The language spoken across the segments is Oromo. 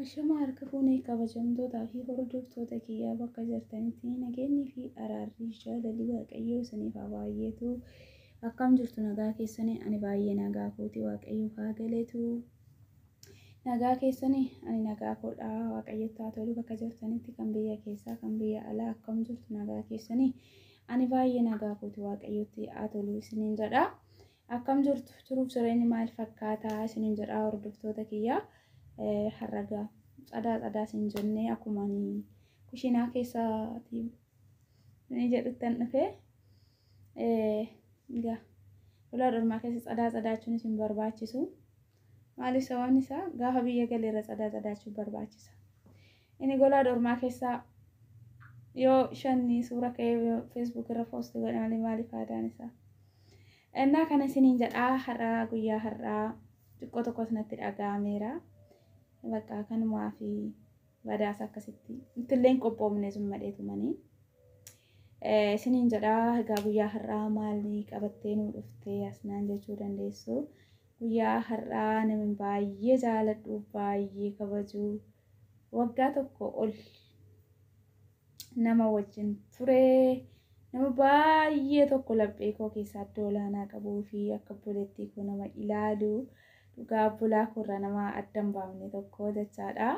Ashama harka fuunee kabajamtootaa fi hordoftoota kiyyaa bakka jirtanitti nageenyi fi araarri jaalalli waaqayyoo isiniif haa baay'atu. Akkam jirtu nagaa keessanii? Ani baay'ee nagaa kooti, waaqayyoof haa galatu. Nagaa keessanii? Ani nagaa koodha, waaqayyotti haa tolu. Bakka jirtanitti kan biyya keessaa kan biyya alaa akkam jirtu nagaa keessanii? Ani baay'ee nagaa kooti, waaqayyotti haa tolu isiniin jedha. Akkam jirtu? Turuuf jireenyi maal fakkaata isiniin jedha hordoftoota kiyyaa. Harraga cadaa sin jennee akkuma kushiinaa keessaati ni jedhutan dhufee lola dhormaa keessa cadaachuun isin barbaachisu. Maaliif sababni isaa gaafa biyya galeerra cadaachuun barbaachisa. Inni gola dhormaa keessaa yoo shanni suura ka'ee Facebook irra post godhan maaliif faayidaan isaa? Innaa kana isiniin jedhaa har'aa guyyaa har'aa xiqqoo tokkos natti dhaga'ameera. Bakka kanumaa fi badaasa akkasitti ittilleen qophoofne summadheetu manii isiniin jedhaa. Egaa guyyaa har'aa maalii qabattee nu dhuftee asnaan jechuu dandeessu. Guyyaa har'aa namni baay'ee jaaladhu baay'ee kabaju waggaa tokko ol nama wajjin turee nama baay'ee tokko laphee koo keessaa iddoo olaanaa qabuu fi akka obboleettii koo nama ilaalu. Dhugaa bulaa korra nama addan baafne tokko jechaadha.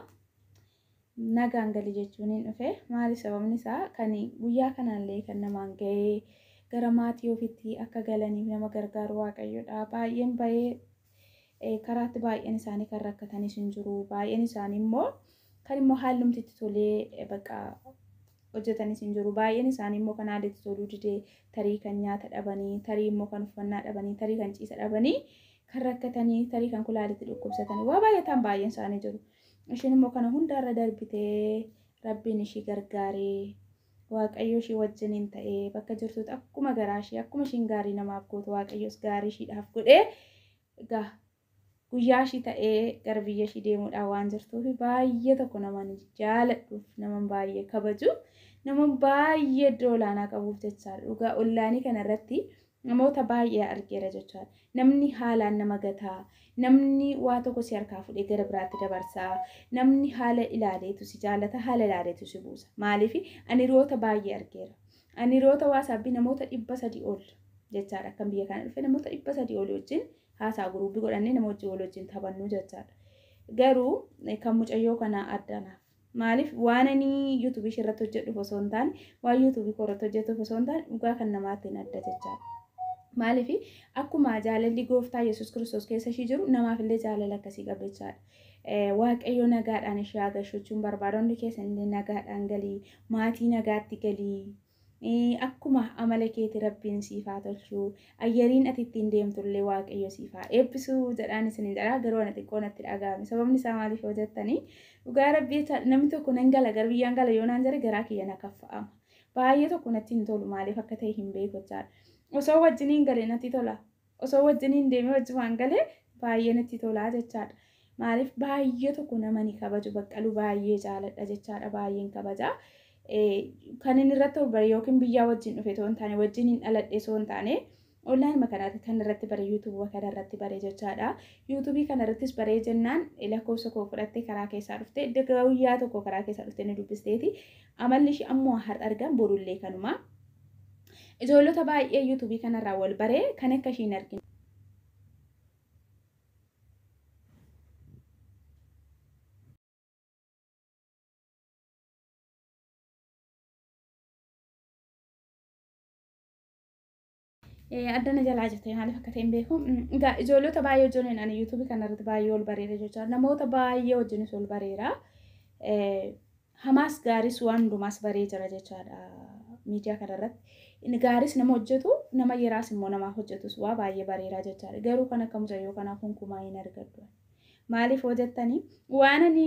Nagaan galii jechuun hin dhufe. Maaliif sababni isaa kan guyyaa kanallee kan namaan ga'ee gara maatii ofiitti akka galaniif nama gargaaru waaqayyoodha. Baay'een bahee karaatti baay'een isaanii kan rakkatanis hin jiru. Baay'een isaanii immoo kan immoo haalumtitti tolee bakka hojjetanis hin jiru. Baay'een isaanii immoo kan haalitti toluu didee tarii kan nyaata dhabanii, tarii immoo kan uffannaa dhabanii, tarii kan ciisa dhabanii. Kan rakkatanii tarii kan kulaalitti dhukkubsatanii waa baay'ataan baay'een isaanii jiru. Ishiin immoo kana hundarra darbitee rabbiin ishii gargaaree waaqayyo ishii wajjiniin ta'ee bakka jirtutti akkuma garaa ishii akkuma ishiin gaarii namaaf gootu waaqayyos gaarii ishiidhaaf godhee egaa guyyaa ishii ta'ee gara biyya ishii deemuudhaan waan jirtuuf baay'ee tokko naman jaaladhuuf naman baay'ee kabaju naman baay'ee iddoo olaanaa qabuuf jechaadha. Dhugaa onlaayinii kanarratti namoota baay'ee argeera jechaadha. Namni haalaan nama gataa, namni waa tokko si harkaa fuudhee gara biraatti dabarsaa, namni haala ilaaleetu si jaallata, haala ilaaleetu si buusa. Maaliif ani roota baay'ee argeera. Ani roota waasaabbii namoota 300 ol jechaadha. Kan biyya kana dhufe namoota 300 ol wajjin haasaa guruubii godhannee nama wajjin taphannu jechaadha. Garuu kan mucayyoo kana addanaaf. Maaliif waan ani YouTube irratti hojjedhu osoo hin taane, waan YouTube irratti hojjedhu osoo hin taane dhugaa kan namaatti adda jechaadha. Maaliif akkuma jaalalli gooftaa Yesuus Kiristoos keessa ishii jiru namaafillee jaalala akkasii qabdi jechaadha. Waaqayyo nagaadhaan ishee agarsiifachuun barbaada. Hundi keessanillee nagaadhaan galii, maatii nagaatti galii. Akkuma amala keetii rabbiin siif haa tolchu. Ayyariin ati ittiin deemtullee waaqayyo siif haa eebbisu jedhaan isin jedhaa. Garuu ana xiqqoo natti dhaga'ame. Sababni isaa maaliif yoo jettanii dhugaa rabbii namni tokko nan gala gara biyyaan gala yoo naan jedhe garaa kiyya na kaffa'ama. Baay'ee tokko natti hin tolu maaliif akka ta'e hin beeku jechaadha. Osoo wajjiniin galee natti tola. Osoo wajjiniin deemee wajjumaan galee baay'ee natti tola jechaadha. Maaliif baay'ee tokko nama ni kabaju baqqaluu baay'ee jaaladha jechaadha. Baay'een kabaja. Kan inni irratti ol bare yookiin biyyaa wajjin dhufe osoo hin taane wajjiniin dhaladhe osoo hin taane onlaayinii makanaatti kan irratti bare yuutuubii kana irratti bare jechaadha. Yuutuubii kana irrattis baree jennaan lakkoofsa koo fudhattee karaa keessaa dhufte guyyaa tokko karaa keessaa dhufte ni dubbisteeti. Amalli ishii ammoo har'a argan borullee kanuma. Ijoollota baay'ee yuutuubii kanarraa wal baree kan akka ishiin arginu. Addana jalaa jirte maaliif akka ta'e hin beeku. Egaa ijoollota baay'ee wajjin ani yuutuubii kanarratti baay'ee wal bareera jechuudha. Namoota baay'ee wajjinis wal bareera. Hamaas gaaris waan hundumaas baree jira jechaadha miidiyaa kanarratti. Inni gaaris nama hojjetu nama yeraas immoo nama hojjetus waa baay'ee bareeraa jechaadha. Garuu kan akka mucayyoo kanaaf hunkumaa hin argadhu. Maaliif hojjettanii waan ani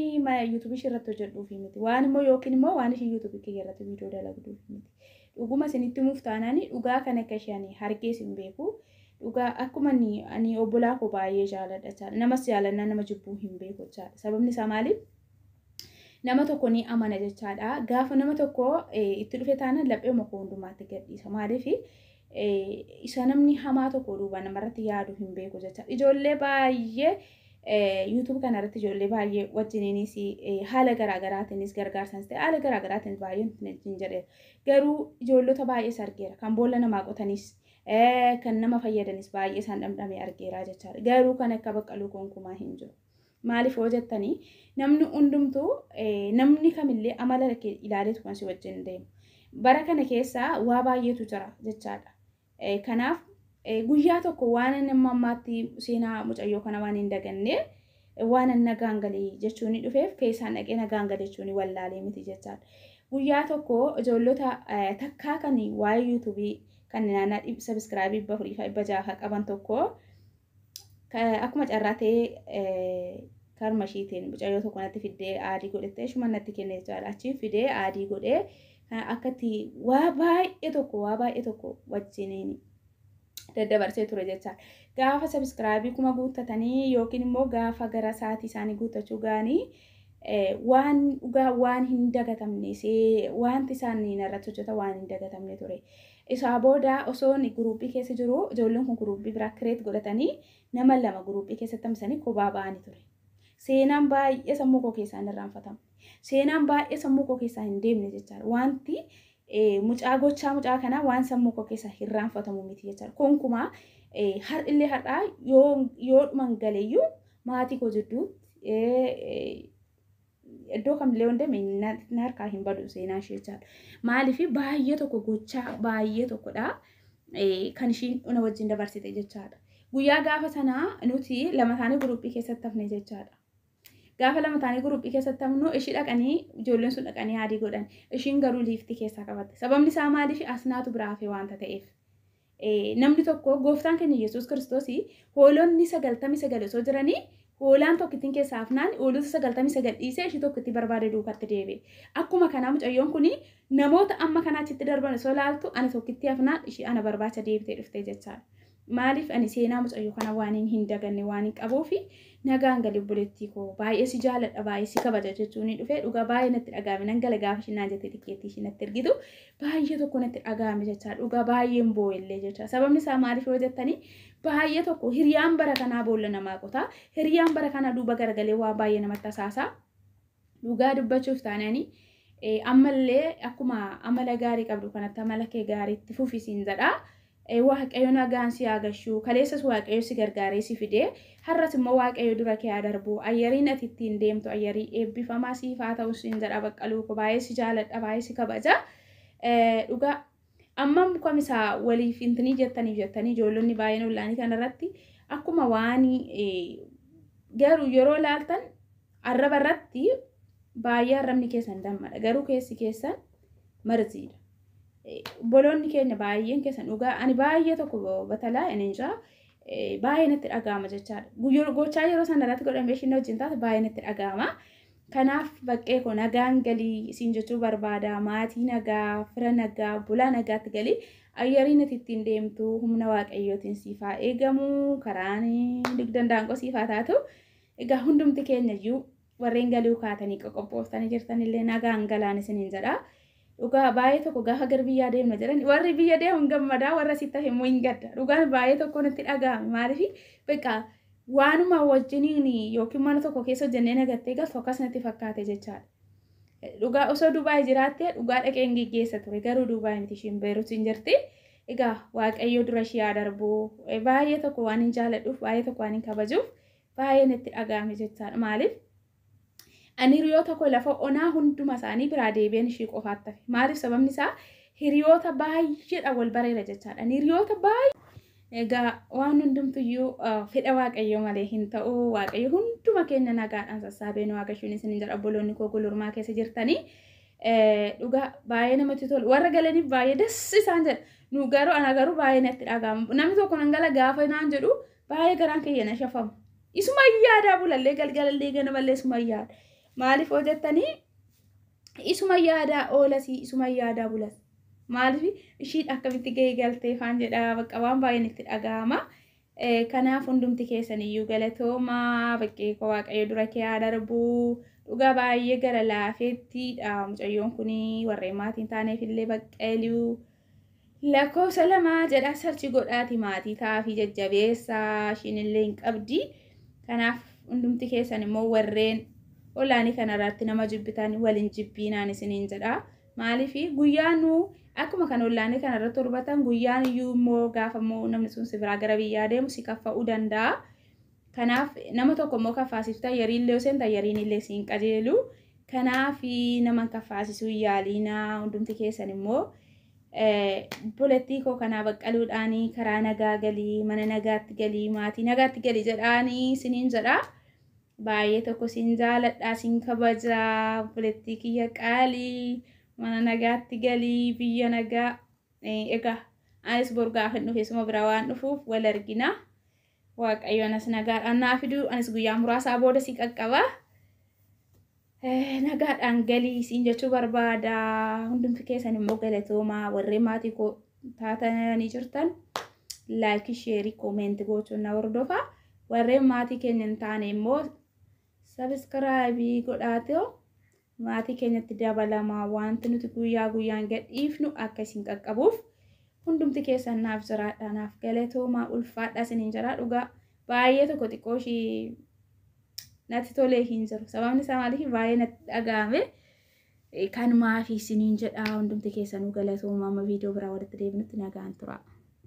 yuutuubii irratti hojjedhuufi miti. Waan immoo yookiin immoo waan ishee yuutuubii kiyya irratti viidiyoo dalagduufi miti. Dhuguma isinitti muuf taananii dhugaa kan akka ishee hargees hin beeku. Dhugaa akkuma ani obbolaa koo baay'ee jaaladha jechaadha. Namas jaalannaa nama jibbuu hin beeku jechaadha. Sababni isaa maaliif? Nama tokko ni amana jechaadha. Gaafa nama tokko itti dhufe taanaan laphee makoo hundumaatti gadhiisa. Maaliif isa namni hamaa tokko duuba namarratti yaadu hin beeku jechaadha. Ijoollee baay'ee YouTube kanarratti ijoollee baay'ee wajjiniinis haala garaagaraatiinis gargaarsanis ta'e haala garaagaraatiinis baay'ee hin jedhe garuu ijoollota baay'ees argeera kan boolla namaa qotanis kan nama fayyadanis baay'ee isaan dhamdhamee argeera jechaadha garuu kan akka Baqqaluu gonkumaa hin jiru. Maaliif yoo jettanii namni hundumtuu namni kamillee amala ilaaleetu kan si wajjin deemu. Bara kana keessaa waa baay'eetu jira jechaadha. Kanaaf guyyaa tokko waan inni ammaatti seenaa mucayyoo kana waan hin daganne waan nagaan galii jechuun dhufeef keessaan dhaqee nagaan galee jechuun wallaalee miti jechaadha. Guyyaa tokko ijoollota takkaa kan waa'ee yuutuubii kan naannaa sabiskiraabii 4,600 qaban tokko akkuma carraa ta'ee karma ishiitiin mucayyoo tokko natti fidee aadii godhattee shuman natti kennee jechaadha. Achiin fidee aadii godhee akkatti waa baay'ee tokko wajjiniin daddabarsee ture jecha gaafa sabiskiraabii kuma guuttatanii yookiin immoo gaafa gara sa'aatii isaanii guuttachuu gaanii waan hin dagatamne wanti isaanii irratti hojjeta waan hin dagatamne ture. Isaa booda osoo guruuppii keessa jiru ijoolleen kun guruuppii biraa kireet godhatanii nama 2 guruuppii keessatti hambisanii kophaa ba'anii ture. Seenaan baay'ee sammuu koo keessaa hin irraanfatamu. Seenaan baay'ee sammuu koo keessaa hin deemne jechaadha. Wanti mucaa kanaa waan sammuu koo keessaa hin irraanfatamu miti jechaadha. Konkumaa har'illee har'aa yoo dhuman galeeyyuu maatii koo jidduutti iddoo kamillee hundee na harkaa hin badu seenaa ishee jechaadha. Maaliif baay'ee tokko gochaa baay'ee tokkodha kan ishiin na wajjin dabarsite jechaadha. Guyyaa gaafa sanaa nuti 2 taanee guruuppii keessatti hafne jechaadha. Gaafa 2 taanee guruuppii keessatti hafnu ishii dhaqanii ijoolleen sun dhaqanii aadii godhan. Ishiin garuu liiftii keessaa qabatte. Sababni isaa maaliif asnaatu biraa hafee waanta ta'eef. Namni tokko gooftaan keenya Yesuus Kiristoos hoolonni 99 osoo jiranii hoolaan tokkittiin keessaa hafnaan hoolota 99 dhiisee ishii tokkitti barbaade duukatti deebi'e. Akkuma kanaa mucayyoon kun namoota amma kanaachitti darban osoo laaltu ani tokkitti hafnaan ishii ana barbaacha deebitee dhuftee jechaadha. Maaliif ani seenaa mucayyoo kana waan hin daganne waan hin qabuufi nagaan galee obboleettii koo baay'ee si jaaladha baay'ee si kabaja jechuun ni dhufee dhugaa baay'ee natti dhaga'ame nan gala gaafa shinaan jettee tikkeettii ishii natti ergitu baay'ee tokko natti dhaga'ame jechaadha. Dhugaa baay'een boo'ellee jechaadha. Sababni isaa maaliif yoo jettanii baay'ee tokko hiriyaan bara kanaa boolla namaa qotaa hiriyaan bara kanaa duuba garagalee waa baay'ee namatti tasaasaa dhugaa dubbachuuf taananii ammallee akkuma amala gaarii qabdu kanatti amala kee gaariitti fufisiin jedhaa. Waaqayyo nagaan si agashuu kaleessas waaqayyo si gargaaree si fidee har'as immoo waaqayyo dura kee darbu ayyariin ati ittiin deemtu ayyarii eebbifamaa siif haa ta'u siin jedha Baqqaluu koo baay'ee si jaaladha baay'ee si kabaja. Dhugaa amma mukamisa waliif intini jettanii ijoollonni baay'een ollaanii kanarratti akkuma waan garuu yeroo laaltan arraba irratti baay'ee arrabni keessan dammadha garuu keessi keessan marziidha. Bolonni keenya baay'een keessan dhugaa ani baay'ee tokko batalaa eninjaa baay'ee natti dhaga'ama jechaadha. Gochaa yeroo sanarratti godhamee isheen wajjin taate baay'ee natti dhaga'ama. Kanaaf baqqee koo nagaan galii isin jechuu barbaada maatii nagaa fira nagaa bulaa nagaatti galii ayyariin ati ittiin deemtu humna waaqayyootiin siifaa eegamu karaan digdandaanqoo siifaa taatu egaa hundumti keenya iyyuu warreen galuu kaatanii qoqqobbooftanii jirtanillee nagaan galaan isiniin jedha. Dhugaa baay'ee tokko gaafa gara biyyaa deemna jedhan warri biyya deemuun gammadaa warra sitti himuu hin gadda. Dhugaan baay'ee tokko natti dhaga'ame maaliif beekaa waanuma wajjiniin yookiin mana tokko keessa hojjennee nagattee galtu akkas natti fakkaate jechaadha. Dhugaa osoo Dubaay jiraattee dhugaa dhaqee hin geggeessa ture garuu Dubaay miti ishiin Beeruut hin jirti. Egaa waaqayyo dura ishee haa darbu baay'ee tokko waan hin jaaladhuuf baay'ee tokko waan hin kabajuuf baay'ee natti dhaga'ame jechaadha. Maaliif ani hiriyoota koo lafa onaa hunduma isaanii biraa deebi'an ishii qofaatti hafe. Maaliif sababni isaa hiriyoota baay'eedha wal bareera jechaadha. Hiriyoota baay'ee egaa waan hundumtuyyuu fedha waaqayyo malee hin ta'u waaqayyo hunduma keenya nagaadhaan sassaabee nu waagashuun isin jedha obboloonni koo gulurmaa keessa jirtanii dhugaa baay'ee namatti tolu warra galaniif baay'ee dassi isaan jedha. Nu garuu ana garuu baay'ee natti dhaga'ama. Namni tokko nan gala gaafa naan jedhu baay'ee garaan kiyya na shafamu. Isuma yaadaa bulallee galgalallee ganamallee isuma yaada. Maaliif hojjettanii isuma yaadaa oolasii isuma yaadaa bulas maaliif ishii akkamitti gahee galtee faan jedha bakka waan baay'een itti dhaga'ama. Kanaaf hundumti keessan iyyuu galatoomaa baqqee koo waaqayyo dura kee haa darbu dhugaa baay'ee gara laafeettiidha mucayyoon kun warreen maatiin taaneefillee Baqqaluu lakkoofsa 2 jedha sarchi godhaati maatii taafii jajjabeessaa ishiinillee hin qabdi. Kanaaf hundumti keessan immoo warreen olaanii kanarratti nama jibbitan waliin jibbiinaan isiniin jedha. Maaliif guyyaan akkuma kan olaanii kanarratti torbatan guyyaan iyyuu immoo gaafa immoo namni sun si biraa gara biyyaa deemu si kaffa'uu danda'a. Kanaaf nama tokko immoo kaffaasifta yariillee osoo hin ta'in yariinillee siin qajeelu. Kanaaf nama kaffaasisuu yaaliinaa hundumti keessan immoo Politiikoo kanaa baqqaluudhaanii karaa nagaa galii mana nagaatti galii maatii nagaatti galii jedhaanii isiniin jedha. Baay'ee tokko siin jaaladha siin kabajaa politiikiyya qaalii mana nagaatti galii biyya nagaa egaa anis borgaa kan dhufe suma bira waan dhufuuf wal argina. Waaqayyoon as nagaadhaan naa fidu anis guyyaa muraasaa booda si qaqqaba. Nagaadhaan galii siin jechuu barbaada. Hundumti keessan immoo galatoomaa warreen maatii koo taatanii jirtan laayikii sheerii koomeenti gochuun na hordofaa. Warreen maatii keenya hin taane immoo sabiskiraayibii godhaatoo maatii keenyatti dabalamaa wanti nuti guyyaa guyyaan gadhiifnu akka isin qaqqabuuf hundumti keessan naaf jiraadha naaf galatoomaa ulfaadha isiniin jira dhugaa baay'ee tokko xiqqoo ishii natti tolee hin jiru sababni isaa maaliif baay'ee natti dhagahame kan maafi isiniin jedha hundumti keessanuu galatoomaa amma viidiyoo biraa walitti deebinutti nagaan tura.